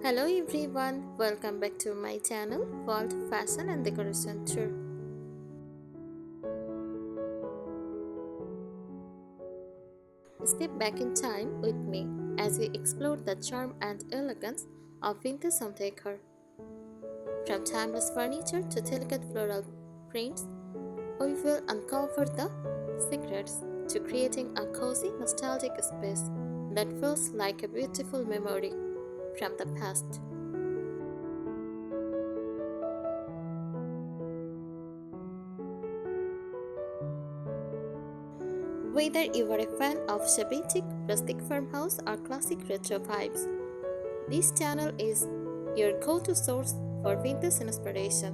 Hello everyone, welcome back to my channel called Fashion and Decoration Tour. Step back in time with me as we explore the charm and elegance of vintage home decor. From timeless furniture to delicate floral prints, we will uncover the secrets to creating a cozy, nostalgic space that feels like a beautiful memory from the past. Whether you are a fan of Shabby, rustic farmhouse, or classic retro vibes, this channel is your go-to source for vintage inspiration.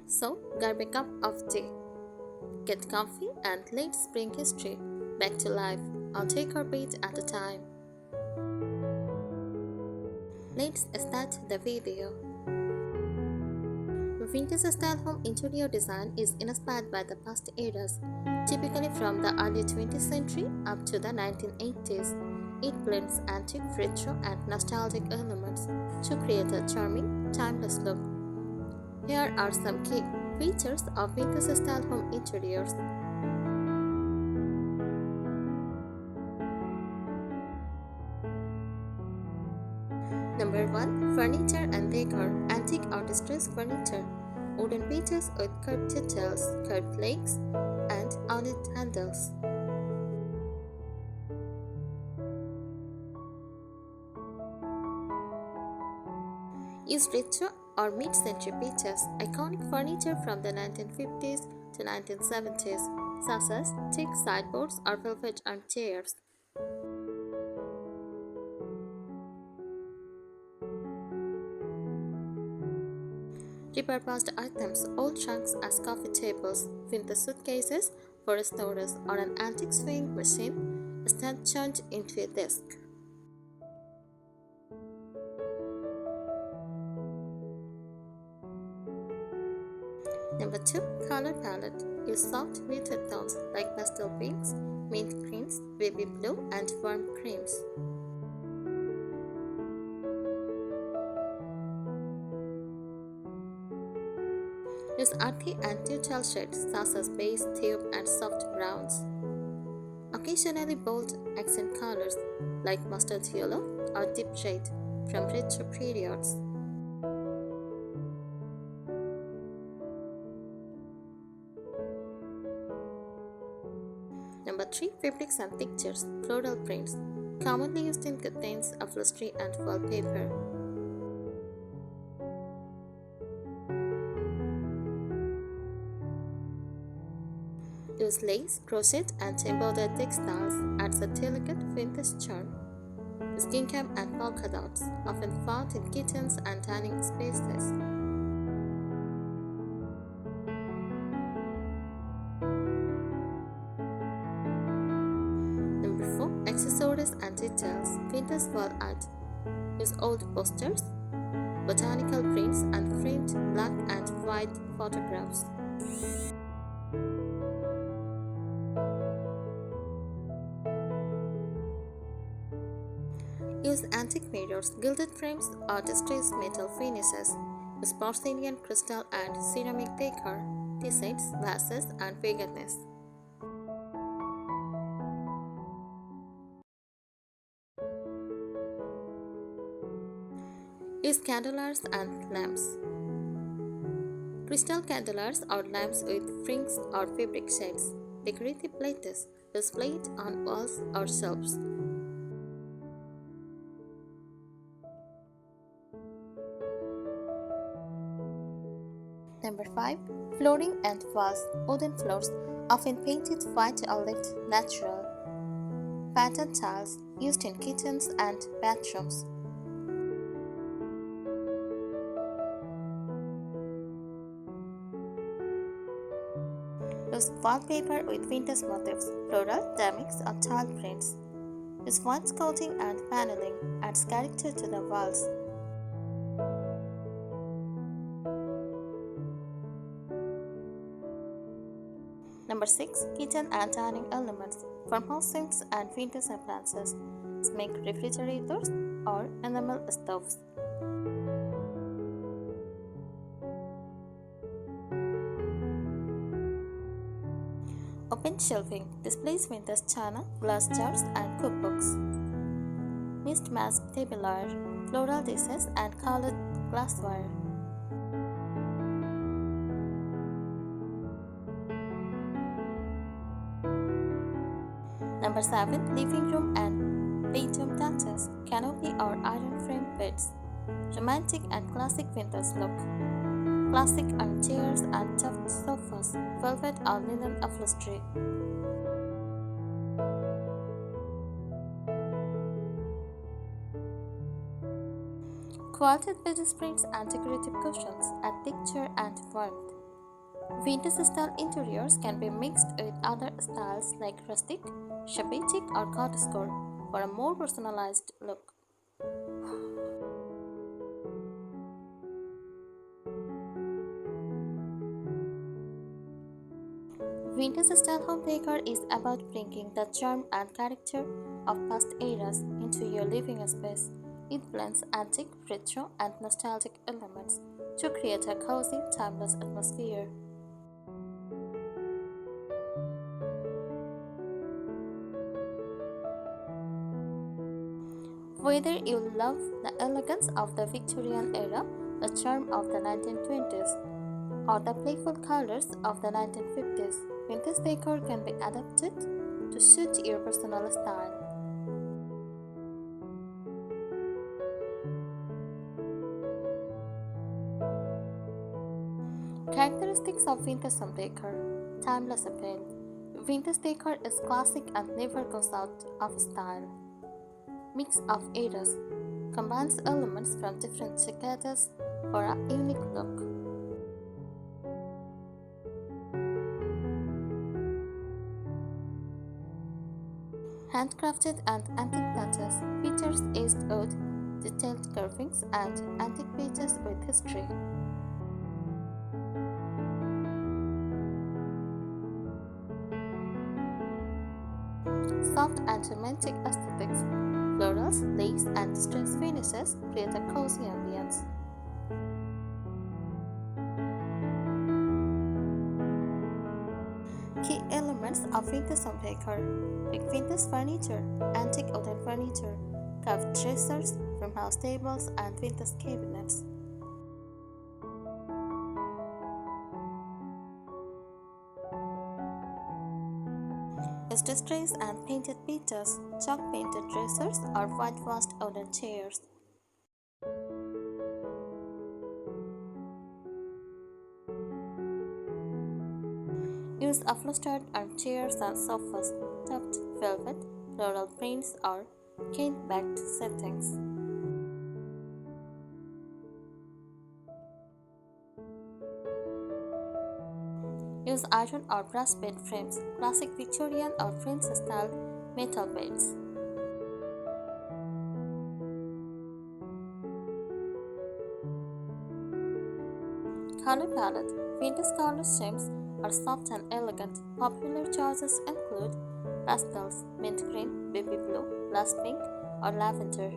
So, grab a cup of tea, get comfy, and let's bring history back to life. I'll take our beat at a time. Let's start the video. Vintage style home interior design is inspired by the past eras, typically from the early 20th century up to the 1980s. It blends antique, retro, and nostalgic elements to create a charming, timeless look. Here are some key features of vintage style home interiors. Number 1. Furniture and decor. Antique or distressed furniture. Wooden pieces with curved details, curved legs, and ornate handles. Use retro or mid-century pieces, iconic furniture from the 1950s to 1970s, such as thick sideboards or velvet armchairs. Repurposed items, old trunks as coffee tables, vintage suitcases for storage, or an antique sewing machine stand turned into a desk. Number 2. Color palette. Use soft muted tones like pastel pinks, mint greens, baby blue, and warm creams. Use earthy and neutral shades such as beige, taupe, and soft browns. Occasionally bold accent colors like mustard yellow or deep shade from retro periods. Number 3. Fabrics and textures. Floral prints, commonly used in curtains, upholstery, and wallpaper. Use lace, crochet, and embroidered textiles adds a delicate vintage charm. Use gingham and polka dots, often found in kitchens and dining spaces. Number 4. Accessories and details. Vintage wall art. Use old posters, botanical prints, and framed black and white photographs. Use antique mirrors, gilded frames, or distressed metal finishes. Use porcelain, crystal, and ceramic decor, designs, glasses, and figurines. Use candelabras and lamps. Crystal candelabras or lamps with rings or fabric shades. Decorative plates displayed on walls or shelves. Number 5. Flooring and walls. Wooden floors, often painted white or left natural. Patterned tiles used in kitchens and bathrooms. Use wallpaper with vintage motifs, floral, damics, or tile prints. Use wainscoting and paneling, adds character to the walls. Number 6. Kitchen and dining elements. Farmhouse sinks and vintage appliances. Smink refrigerators or enamel stoves. Open shelving displays vintage china, glass jars, and cookbooks. Mismatched tableware, floral dishes, and colored glassware. Number 7. Living room and bedroom touches. Canopy or iron frame beds. Romantic and classic vintage look. Classic armchairs and soft sofas. Velvet or linen upholstery. Quilted bed springs and decorative cushions add texture and warmth. Vintage style interiors can be mixed with other styles like rustic, shabby chic, or cottagecore for a more personalized look. Vintage style home decor is about bringing the charm and character of past eras into your living space. It blends antique, retro, and nostalgic elements to create a cozy, timeless atmosphere. Whether you love the elegance of the Victorian era, the charm of the 1920s, or the playful colors of the 1950s, vintage decor can be adapted to suit your personal style. Characteristics of vintage home decor. Timeless appeal. Vintage decor is classic and never goes out of style. Mix of eras. Combines elements from different decades for a unique look. Handcrafted and antique touches. Features aged wood, detailed carvings, and antique pages with history. Soft and romantic aesthetics. Florals, lace, and distressed finishes create a cozy ambience. Key elements of vintage home decor like vintage furniture, antique wooden furniture, carved dressers, farmhouse tables, and vintage cabinets. Distressed and painted pages, chalk painted dressers, or whitewashed wooden chairs. Use upholstered armchairs and sofas, tufted velvet, floral prints, or cane-backed settings. Use iron or brass bed frames, classic Victorian or French style metal beds. Color palette. Vintage color schemes are soft and elegant. Popular choices include pastels, mint green, baby blue, blush pink, or lavender.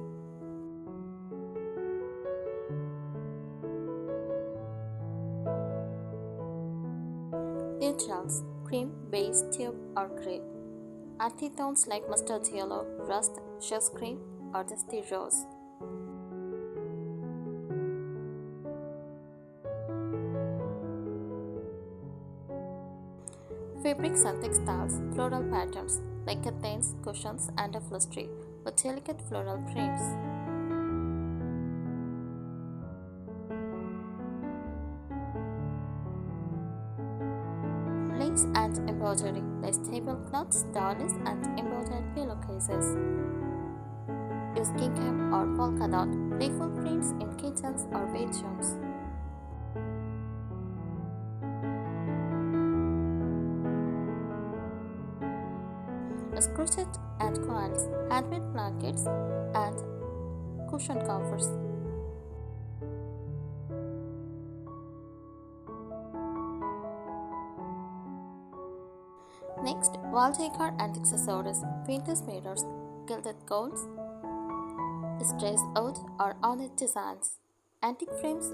Neutrals: cream, beige, taupe, or grey. Earthy tones like mustard yellow, rust, shells cream, or dusty rose. Fabrics and textiles, floral patterns like curtains, cushions, and upholstery with delicate floral prints. Lace and embroidery, lace tablecloths, dowries, and embroidered pillowcases. Use gingham or polka dot, playful prints in kitchens or bedrooms. Crochet and coils, handmade blankets, and cushion covers. Wall decor and accessories, vintage mirrors, gilded golds, stressed wood or ornate designs, antique frames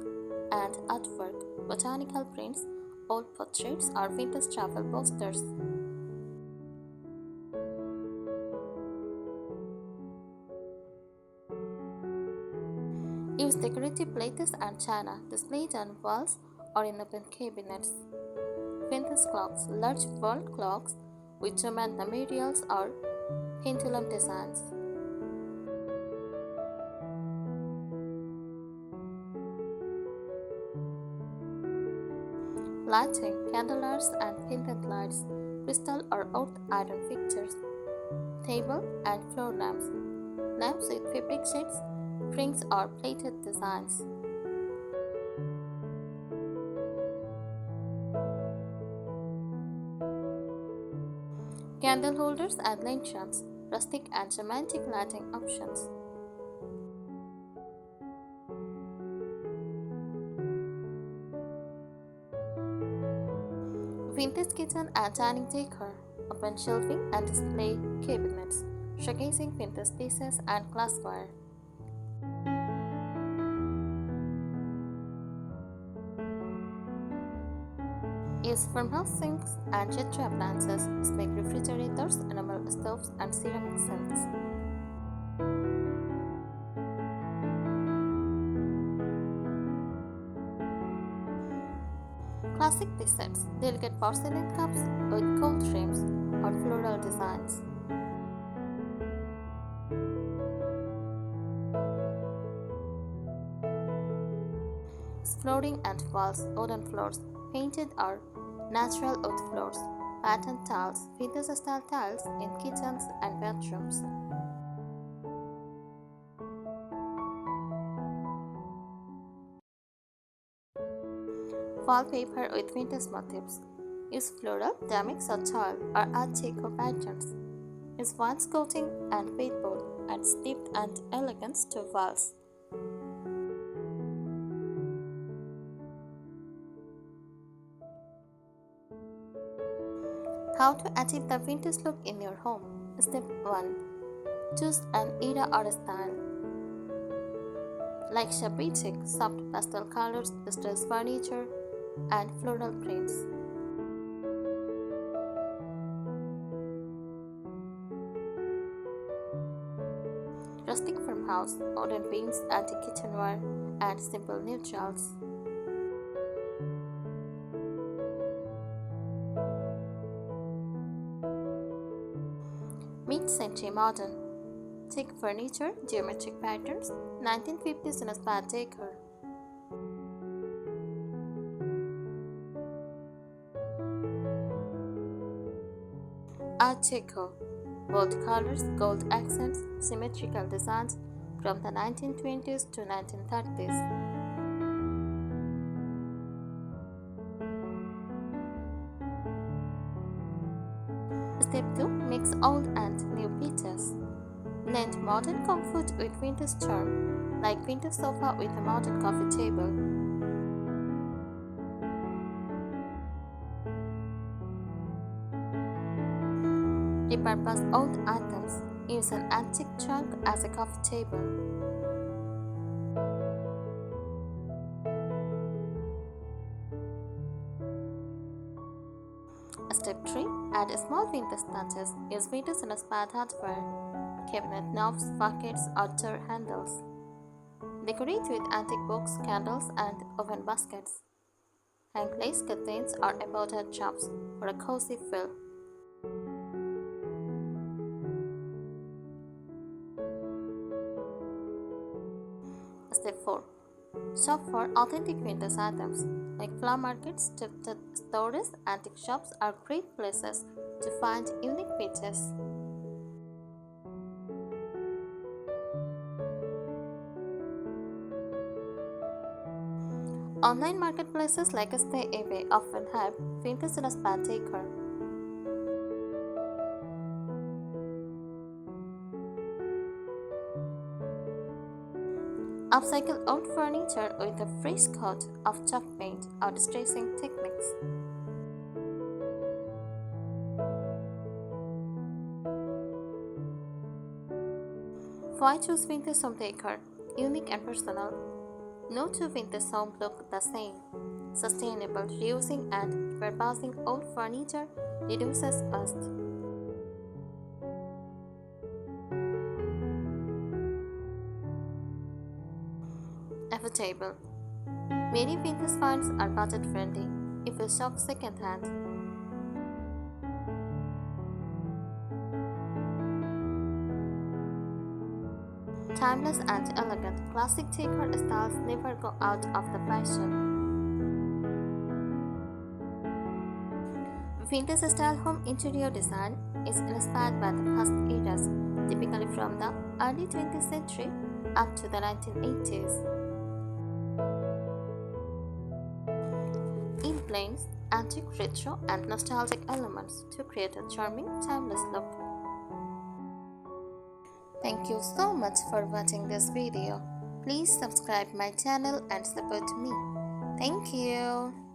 and artwork, botanical prints, old portraits or vintage travel posters. Use decorative plates and china displayed on walls or in open cabinets. Vintage clocks, large wall clocks with German materials or pendulum designs. Lighting, candlelights and pendant lights, crystal or old iron fixtures. Table and floor lamps, lamps with fabric shades, rings or plated designs. Candle holders and lanterns, rustic and romantic lighting options. Vintage kitchen and dining decor, open shelving and display cabinets, showcasing vintage dishes and glassware. Use farmhouse sinks and retro appliances, smart refrigerators, enamel stoves, and ceramic sinks. Classic desserts, delicate porcelain cups with gold trims or floral designs. Flooring and walls, wooden floors, painted or natural wood floors, patterned tiles, vintage style tiles in kitchens and bedrooms. Wallpaper with vintage motifs. Use floral, damics or tile or art deco patterns. Use wainscoting and baseboard adds depth and elegance to walls. How to achieve the vintage look in your home. Step 1. Choose an era or style. Like Shabby chic, soft pastel colors, distressed furniture, and floral prints. Rustic farmhouse, wooden beams, antique kitchenware, and simple neutrals. Mid-century modern. Thick furniture, geometric patterns, 1950s inspired decor. Art Deco. Bold colors, gold accents, symmetrical designs from the 1920s to 1930s. Step 2. Mix old and new pieces. Blend modern comfort with vintage charm, like vintage sofa with a modern coffee table. Repurpose old items. Use an antique trunk as a coffee table. Step 3. Add small vintage touches. Use vintage inspired hardware, cabinet knobs, buckets, or door handles. Decorate with antique books, candles, and oven baskets. Hang lace curtains or embroidered chops for a cozy feel. Step 4. Shop for authentic vintage items, like flower markets, thrifted stores, antique shops are great places to find unique pieces. Online marketplaces like Stay often have vintage inspired decor. Upcycle old furniture with a fresh coat of chalk paint or distressing techniques. Why choose vintage home decor? Unique and personal. No two vintage homes look the same. Sustainable, reusing and repurposing old furniture reduces cost. Affordable. Many vintage finds are budget friendly if you shop second hand. Timeless and elegant, classic decor styles never go out of the fashion. Vintage style home interior design is inspired by the past eras, typically from the early 20th century up to the 1980s. It blends antique, retro, and nostalgic elements to create a charming, timeless look. Thank you so much for watching this video. Please subscribe my channel and support me. Thank you.